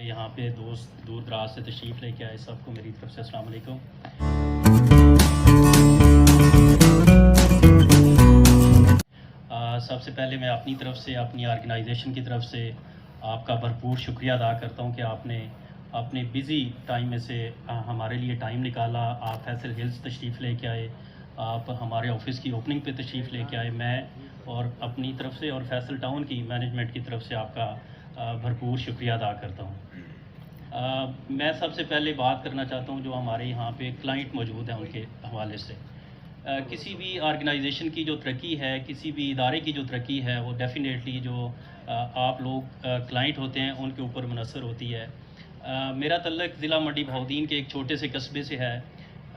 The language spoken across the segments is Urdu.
یہاں پہ دوست دور دراز سے تشریف لے کے آئے، سب کو میری طرف سے السلام علیکم۔ سب سے پہلے میں اپنی طرف سے، اپنی آرگنائزیشن کی طرف سے آپ کا بھرپور شکریہ ادا کرتا ہوں کہ آپ نے اپنے بزی ٹائم میں سے ہمارے لیے ٹائم نکالا، آپ فیصل ہلز تشریف لے کے آئے، آپ ہمارے آفس کی اوپننگ پہ تشریف لے کے آئے۔ میں اور اپنی طرف سے اور فیصل ٹاؤن کی مینجمنٹ کی طرف سے آپ کا بھرپور شکریہ ادا کرتا ہوں۔ میں سب سے پہلے بات کرنا چاہتا ہوں جو ہمارے یہاں پہ کلائنٹ موجود ہیں ان کے حوالے سے۔ کسی بھی آرگنائزیشن کی جو ترقی ہے، کسی بھی ادارے کی جو ترقی ہے، وہ ڈیفینیٹلی جو آپ لوگ کلائنٹ ہوتے ہیں ان کے اوپر منحصر ہوتی ہے۔ میرا تعلق ضلع منڈی بہاؤدین کے ایک چھوٹے سے قصبے سے ہے۔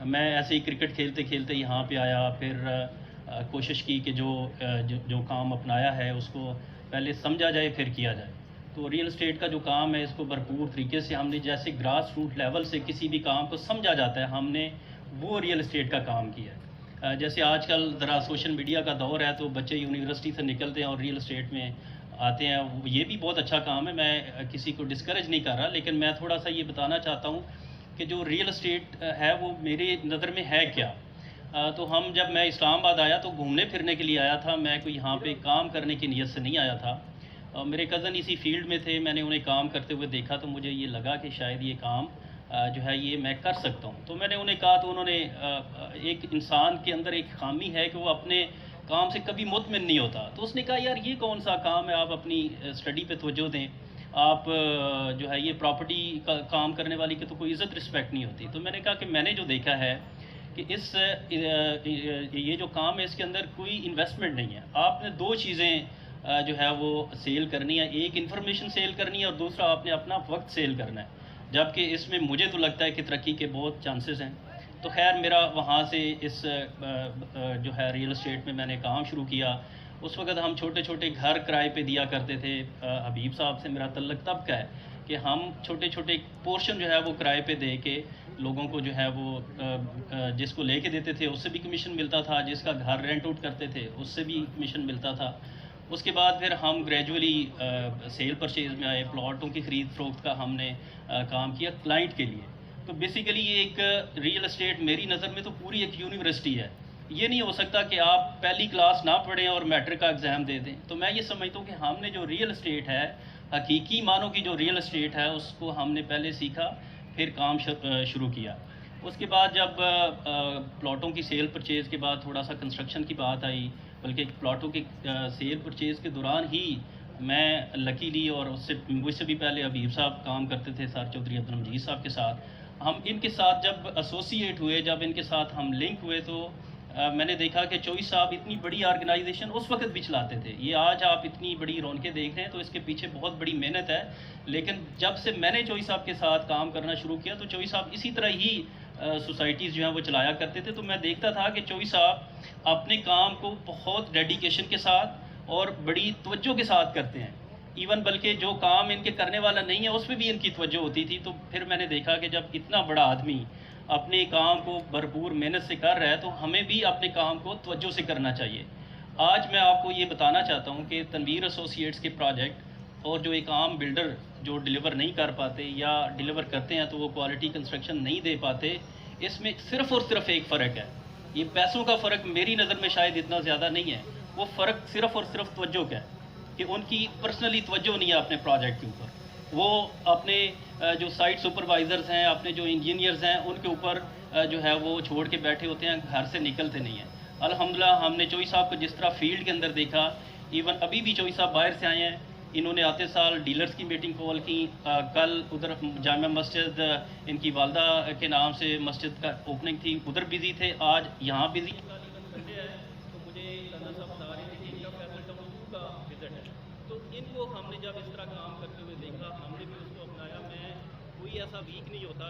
میں ایسے ہی کرکٹ کھیلتے کھیلتے یہاں پہ آیا، پھر کوشش کی کہ جو کام اپنایا ہے اس کو پہلے سمجھا جائے پھر کیا جائے۔ تو ریئل اسٹیٹ کا جو کام ہے اس کو بھرپور طریقے سے ہم نے جیسے گراس روٹ لیول سے کسی بھی کام کو سمجھا جاتا ہے، ہم نے وہ ریئل اسٹیٹ کا کام کیا ہے۔ جیسے آج کل ذرا سوشل میڈیا کا دور ہے تو بچے یونیورسٹی سے نکلتے ہیں اور ریئل اسٹیٹ میں آتے ہیں، یہ بھی بہت اچھا کام ہے، میں کسی کو ڈسکریج نہیں کر رہا، لیکن میں تھوڑا سا یہ بتانا چاہتا ہوں کہ جو ریئل اسٹیٹ ہے وہ میری نظر میں ہے کیا۔ تو جب میں اسلام آباد آیا تو گھومنے پھرنے کے لیے آیا تھا، میں کوئی یہاں پہ کام کرنے کی نیت سے نہیں آیا تھا۔ میرے کزن اسی فیلڈ میں تھے، میں نے انہیں کام کرتے ہوئے دیکھا تو مجھے یہ لگا کہ شاید یہ کام جو ہے یہ میں کر سکتا ہوں۔ تو میں نے انہیں کہا تو انہوں نے ایک انسان کے اندر ایک خامی ہے کہ وہ اپنے کام سے کبھی مطمئن نہیں ہوتا، تو اس نے کہا یار یہ کون سا کام ہے، آپ اپنی اسٹڈی پہ توجہ دیں، آپ جو ہے یہ پراپرٹی کا کام کرنے والی کی تو کوئی عزت رسپیکٹ نہیں ہوتی۔ تو میں نے کہا کہ میں نے جو دیکھا ہے کہ یہ جو کام ہے اس کے اندر کوئی انویسٹمنٹ نہیں ہے، آپ نے دو چیزیں جو ہے وہ سیل کرنی ہے، ایک انفارمیشن سیل کرنی ہے اور دوسرا آپ نے اپنا وقت سیل کرنا ہے، جبکہ اس میں مجھے تو لگتا ہے کہ ترقی کے بہت چانسز ہیں۔ تو خیر میرا وہاں سے اس جو ہے ریئل اسٹیٹ میں نے کام شروع کیا۔ اس وقت ہم چھوٹے چھوٹے گھر کرائے پہ دیا کرتے تھے۔ حبیب صاحب سے میرا تعلق تب کا ہے کہ ہم چھوٹے چھوٹے پورشن جو ہے وہ کرائے پہ دے کے لوگوں کو جو ہے وہ جس کو لے کے دیتے تھے اس سے بھی کمیشن ملتا تھا، جس کا گھر رینٹ آؤٹ کرتے تھے اس سے بھی کمیشن ملتا تھا۔ اس کے بعد پھر ہم گریجولی سیل پرچیز میں آئے، پلاٹوں کی خرید فروخت کا ہم نے کام کیا کلائنٹ کے لیے۔ تو بیسیکلی یہ ایک ریئل اسٹیٹ میری نظر میں تو پوری ایک یونیورسٹی ہے۔ یہ نہیں ہو سکتا کہ آپ پہلی کلاس نہ پڑھیں اور میٹرک کا ایگزام دے دیں۔ تو میں یہ سمجھتا ہوں کہ ہم نے جو ریئل اسٹیٹ ہے، حقیقی معنوں کی جو ریئل اسٹیٹ ہے، اس کو ہم نے پہلے سیکھا پھر کام شروع کیا۔ اس کے بعد جب پلاٹوں کی سیل پرچیز کے بعد تھوڑا سا کنسٹرکشن کی بات آئی، بلکہ پلاٹوں کی سیل پرچیز کے دوران ہی میں لکیلی اور مجھ سے بھی پہلے حبیب صاحب کام کرتے تھے، سر چودھری عبدالمجید صاحب کے ساتھ، ہم ان کے ساتھ جب ایسوسیٹ ہوئے، جب ان کے ساتھ ہم لنک ہوئے تو میں نے دیکھا کہ چوئی صاحب اتنی بڑی آرگنائزیشن اس وقت بھی چلاتے تھے۔ یہ آج آپ اتنی بڑی رونقیں دیکھ رہے ہیں تو اس کے پیچھے بہت بڑی محنت ہے، لیکن جب سے میں نے چوئی صاحب کے ساتھ کام کرنا شروع کیا تو چوئی صاحب اسی طرح ہی سوسائٹیز جو ہیں وہ چلایا کرتے تھے۔ تو میں دیکھتا تھا کہ چوئی صاحب اپنے کام کو بہت ڈیڈیکیشن کے ساتھ اور بڑی توجہ کے ساتھ کرتے ہیں، ایون بلکہ جو کام ان کے کرنے والا نہیں ہے اس پہ بھی ان کی توجہ ہوتی تھی۔ تو پھر میں نے دیکھا کہ جب اتنا بڑا آدمی اپنے کام کو بھرپور محنت سے کر رہا ہے تو ہمیں بھی اپنے کام کو توجہ سے کرنا چاہیے۔ آج میں آپ کو یہ بتانا چاہتا ہوں کہ تنویر ایسوسیٹس کے پروجیکٹ اور جو ایک عام بلڈر جو ڈیلیور نہیں کر پاتے یا ڈیلیور کرتے ہیں تو وہ کوالٹی کنسٹرکشن نہیں دے پاتے، اس میں صرف اور صرف ایک فرق ہے۔ یہ پیسوں کا فرق میری نظر میں شاید اتنا زیادہ نہیں ہے، وہ فرق صرف اور صرف توجہ کا ہے کہ ان کی پرسنلی توجہ نہیں ہے اپنے پروجیکٹ کے اوپر۔ وہ اپنے جو سائٹ سپروائزرز ہیں، اپنے جو انجینئرز ہیں، ان کے اوپر جو ہے وہ چھوڑ کے بیٹھے ہوتے ہیں، گھر سے نکلتے نہیں ہیں۔ الحمدللہ ہم نے چوئی صاحب کو جس طرح فیلڈ کے اندر دیکھا، ایون ابھی بھی چوئی صاحب باہر سے آئے ہیں، انہوں نے آتے سال ڈیلرز کی میٹنگ کال کی، کل ادھر جامع مسجد ان کی والدہ کے نام سے مسجد کا اوپننگ تھی، ادھر بزی تھے، آج یہاں بزی ہے۔ تو مجھے تو ان کو ہم نے جب اس طرح کام کرتے ہوئے دیکھا، ہم نے بھی اس کو اپنایا۔ میں کوئی ایسا ویک نہیں ہوتا